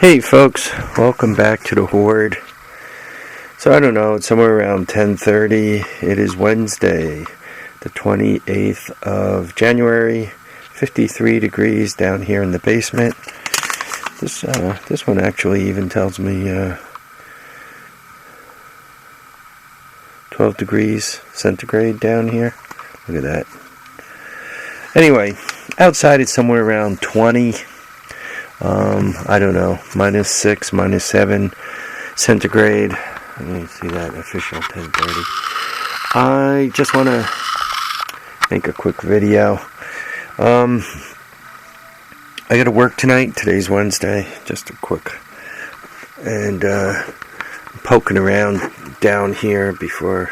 Hey folks, welcome back to the Horde. So I don't know, it's somewhere around 10:30. It is Wednesday, the 28th of January. 53 degrees down here in the basement. This one actually even tells me 12 degrees centigrade down here. Look at that. Anyway, outside it's somewhere around 20. I don't know, -6, -7 centigrade. Let me see that official 10:30. I just want to make a quick video. I got to work tonight. Today's Wednesday. Just a quick. And poking around down here before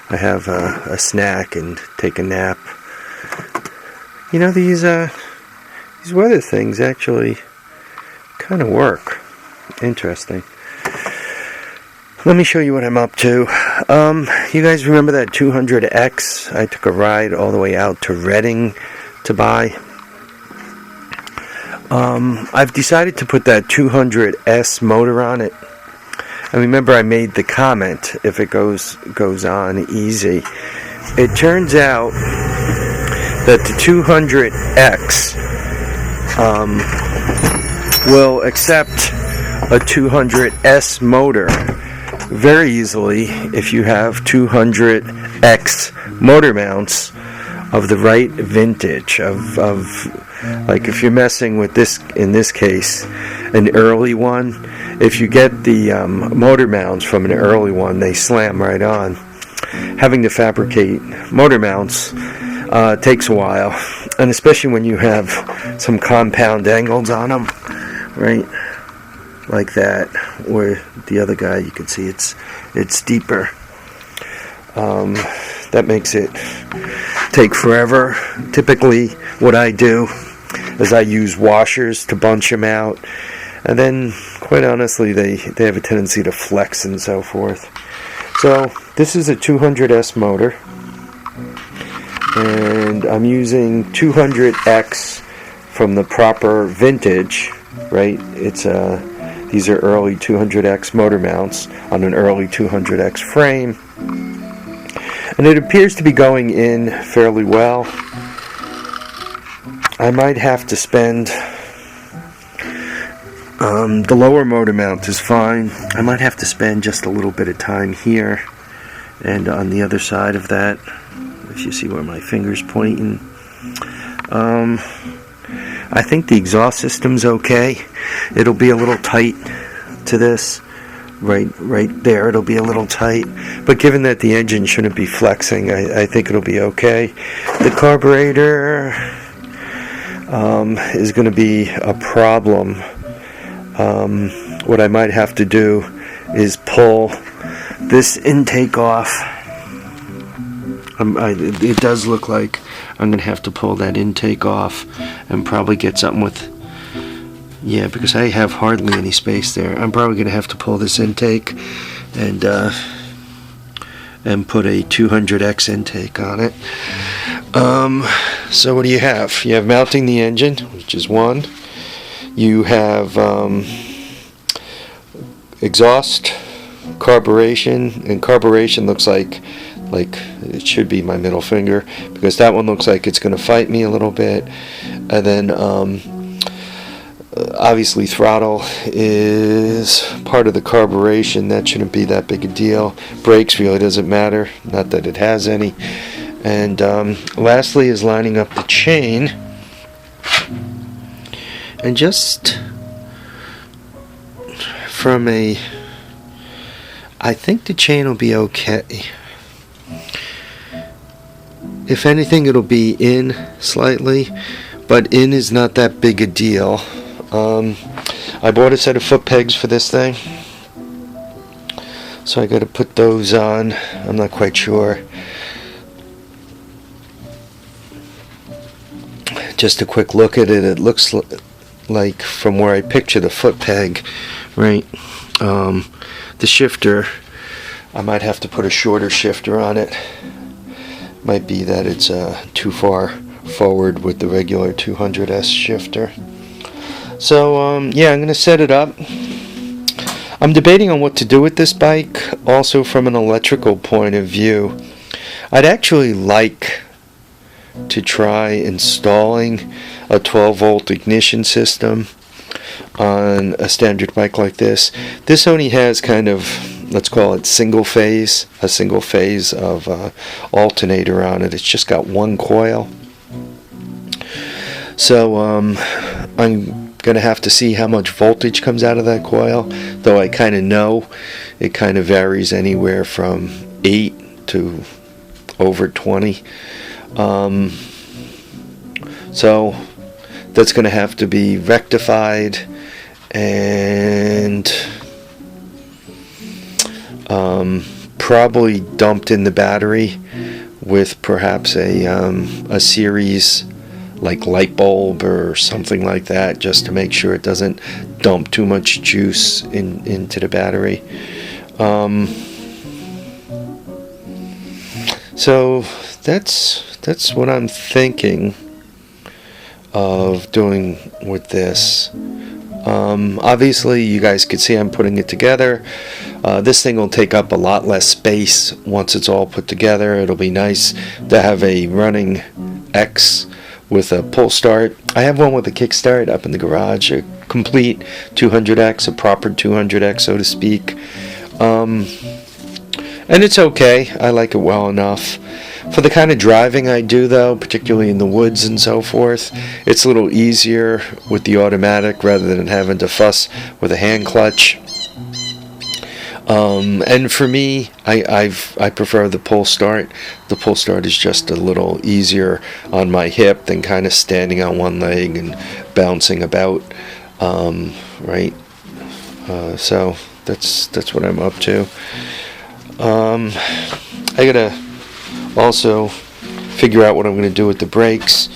I have a snack and take a nap. You know, these weather things actually kind of work. Interesting. Let me show you what I'm up to. You guys remember that 200X? I took a ride all the way out to Reading to buy. I've decided to put that 200S motor on it. And remember, I made the comment, if it goes on easy. It turns out that the 200X will accept a 200S motor very easily if you have 200X motor mounts of the right vintage, of like if you're messing with this, in this case, an early one. If you get the motor mounts from an early one, they slam right on. Having to fabricate motor mounts takes a while, and especially when you have some compound angles on them, right, like that, where the other guy, you can see it's deeper. That makes it take forever. Typically what I do is I use washers to bunch them out, and then quite honestly they have a tendency to flex and so forth. So this is a 200S motor, and I'm using 200X from the proper vintage, right? It's these are early 200X motor mounts on an early 200X frame, and it appears to be going in fairly well. I might have to spend the lower motor mount is fine. I might have to spend just a little bit of time here and on the other side of that, if you see where my finger's pointing. I think the exhaust system's okay. It'll be a little tight to this. Right there, it'll be a little tight. But given that the engine shouldn't be flexing, I think it'll be okay. The carburetor is going to be a problem. What I might have to do is pull this intake off. It does look like I'm going to have to pull that intake off and probably get something with, yeah, because I have hardly any space there. I'm probably going to have to pull this intake and put a 200X intake on it. So what do you have? You have mounting the engine, which is one. You have exhaust, carburation, and carburation looks like it should be my middle finger, because that one looks like it's going to fight me a little bit. And then obviously throttle is part of the carburation. That shouldn't be that big a deal. Brakes really doesn't matter, not that it has any. And lastly is lining up the chain. And just from I think the chain will be okay. If anything, it'll be in slightly, but in is not that big a deal. I bought a set of foot pegs for this thing, so I got to put those on. I'm not quite sure. Just a quick look at it. It looks like, from where I picture the foot peg, right? The shifter, I might have to put a shorter shifter on it. Might be that it's too far forward with the regular 200S shifter. So yeah, I'm going to set it up. I'm debating on what to do with this bike, also from an electrical point of view. I'd actually like to try installing a 12-volt ignition system on a standard bike like this. This only has kind of, let's call it a single phase of alternator on it. It's just got one coil. So I'm going to have to see how much voltage comes out of that coil, though I kind of know it kind of varies anywhere from 8 to over 20. So that's going to have to be rectified and probably dumped in the battery with perhaps a series like light bulb or something like that, just to make sure it doesn't dump too much juice into the battery. So that's what I'm thinking of doing with this. Obviously you guys can see I'm putting it together. This thing will take up a lot less space once it's all put together. It'll be nice to have a running X with a pull start. I have one with a kickstart up in the garage, a complete 200X, a proper 200X, so to speak. And it's okay. I like it well enough. For the kind of driving I do, though, particularly in the woods and so forth, it's a little easier with the automatic rather than having to fuss with a hand clutch. And for me, I prefer the pull start. The pull start is just a little easier on my hip than kind of standing on one leg and bouncing about, right? So that's what I'm up to. I gotta also figure out what I'm going to do with the brakes.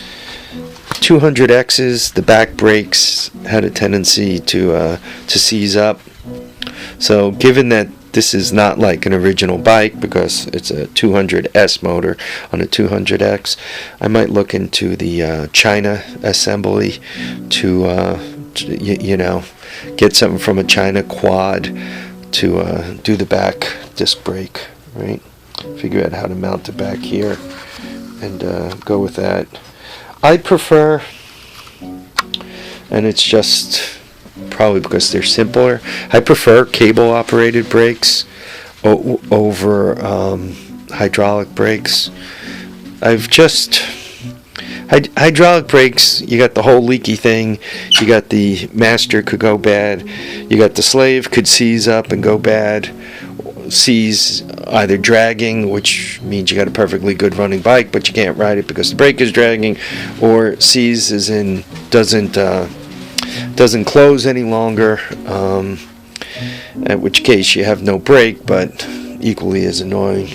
200X's, the back brakes had a tendency to seize up. So given that this is not like an original bike because it's a 200S motor on a 200X, I might look into the China assembly to you know, get something from a China quad to do the back disc brake, right? Figure out how to mount it back here and go with that. I prefer, and it's just probably because they're simpler, I prefer cable operated brakes over hydraulic brakes. Hydraulic brakes, you got the whole leaky thing, you got the master could go bad, you got the slave could seize up and go bad, seize either dragging, which means you got a perfectly good running bike but you can't ride it because the brake is dragging, or seize as in doesn't close any longer, at which case you have no brake but equally as annoying.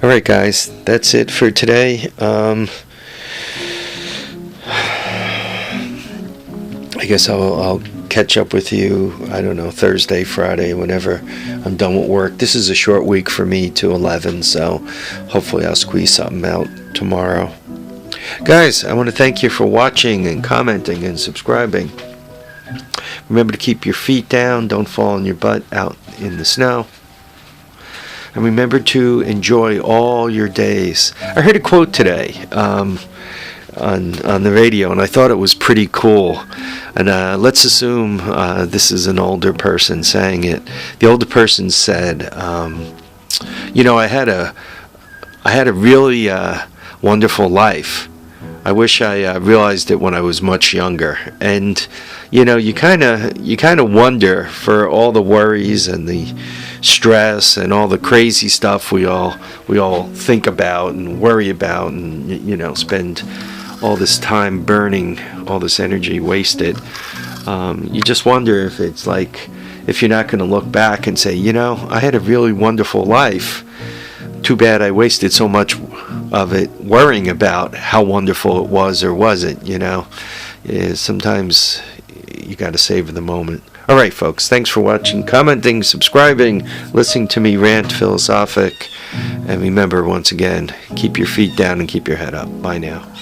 Alright guys, that's it for today. I guess I'll catch up with you, I don't know, Thursday, Friday, whenever I'm done with work. This is a short week for me to 11, so hopefully I'll squeeze something out tomorrow. Guys, I want to thank you for watching and commenting and subscribing. Remember to keep your feet down, don't fall on your butt out in the snow. And remember to enjoy all your days. I heard a quote today on the radio, and I thought it was pretty cool. And let's assume this is an older person saying it. The older person said, you know, I had a really wonderful life. I wish I realized it when I was much younger. And you know, you kind of wonder, for all the worries and the stress and all the crazy stuff we all think about and worry about, and you know, spend all this time burning all this energy wasted. You just wonder if it's like, if you're not going to look back and say, you know, I had a really wonderful life. Too bad I wasted so much of it worrying about how wonderful it was or wasn't, you know. Sometimes you got to savor the moment. All right, folks, thanks for watching, commenting, subscribing, listening to me rant philosophic. And remember, once again, keep your feet down and keep your head up. Bye now.